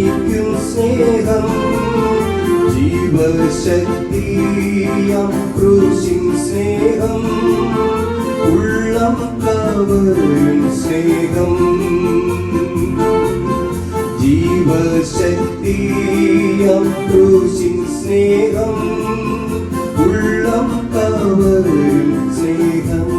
സ്നേഹിക്കും സ്നേഹം ജീവശക്തിയാം ക്രൂശിൻ സ്നേഹം ഉള്ളം കവരും സ്നേഹം ജീവശക്തിയാം ക്രൂശിൻ സ്നേഹം ഉള്ളം കവരും സ്നേഹം.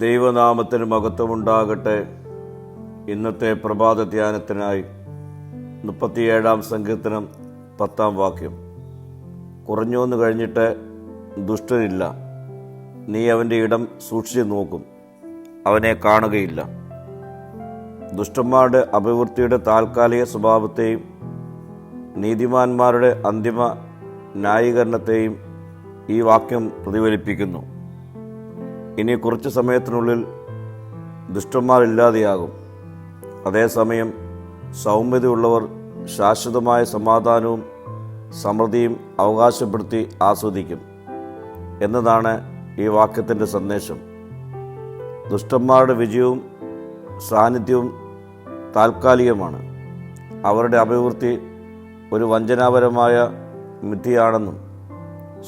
ദൈവനാമത്തിന് മഹത്വമുണ്ടാകട്ടെ. ഇന്നത്തെ പ്രഭാത ധ്യാനത്തിനായി 37-ാം സങ്കീർത്തനം 10-ാം വാക്യം. കുറഞ്ഞോന്ന് കഴിഞ്ഞിട്ട് ദുഷ്ടനില്ല, നീ അവൻ്റെ ഇടം സൂക്ഷിച്ചു നോക്കും, അവനെ കാണുകയില്ല. ദുഷ്ടന്മാരുടെ അഭിവൃദ്ധിയുടെ താൽക്കാലിക സ്വഭാവത്തെയും നീതിമാന്മാരുടെ അന്തിമ ന്യായീകരണത്തെയും ഈ വാക്യം പ്രതിഫലിപ്പിക്കുന്നു. ഇനി കുറച്ച് സമയത്തിനുള്ളിൽ ദുഷ്ടന്മാരില്ലാതെയാകും. അതേസമയം സൗമ്യതയുള്ളവർ ശാശ്വതമായ സമാധാനവും സമൃദ്ധിയും അവകാശപ്പെടുത്തി ആസ്വദിക്കും എന്നതാണ് ഈ വാക്യത്തിൻ്റെ സന്ദേശം. ദുഷ്ടന്മാരുടെ വിജയവും സാന്നിധ്യവും താൽക്കാലികമാണ്. അവരുടെ അഭിവൃദ്ധി ഒരു വഞ്ചനാപരമായ മിഥ്യയാണെന്നും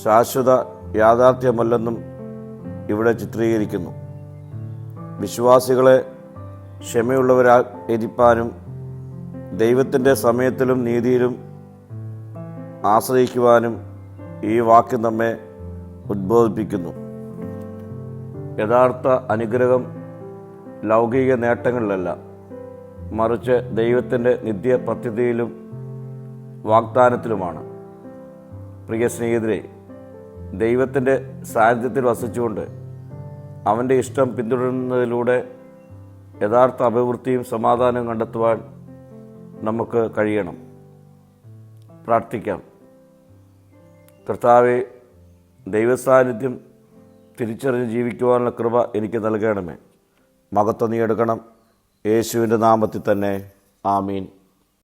ശാശ്വത യാഥാർത്ഥ്യമല്ലെന്നും ഇവിടെ ചിത്രീകരിക്കുന്നു. വിശ്വാസികളെ ക്ഷമയുള്ളവരായിരിക്കാനും ദൈവത്തിൻ്റെ സമയത്തിലും നീതിയിലും ആശ്രയിക്കുവാനും ഈ വാക്യം നമ്മെ ഉദ്ബോധിപ്പിക്കുന്നു. യഥാർത്ഥ അനുഗ്രഹം ലൗകിക നേട്ടങ്ങളിലല്ല, മറിച്ച് ദൈവത്തിൻ്റെ നിത്യ പദ്ധതിയിലും വാഗ്ദാനത്തിലുമാണ്. പ്രിയ സ്നേഹിതരെ, ദൈവത്തിൻ്റെ സാന്നിധ്യത്തിൽ വസിച്ചുകൊണ്ട് അവൻ്റെ ഇഷ്ടം പിന്തുടരുന്നതിലൂടെ യഥാർത്ഥ അഭിവൃദ്ധിയും സമാധാനവും കണ്ടെത്തുവാൻ നമുക്ക് കഴിയണം. പ്രാർത്ഥിക്കാം. കർത്താവേ, ദൈവസാന്നിധ്യം തിരിച്ചറിഞ്ഞ് ജീവിക്കുവാനുള്ള കൃപ എനിക്ക് നൽകണമേ. മഹത്വം നീ എടുക്കണം. യേശുവിൻ്റെ നാമത്തിൽ തന്നെ. ആമീൻ.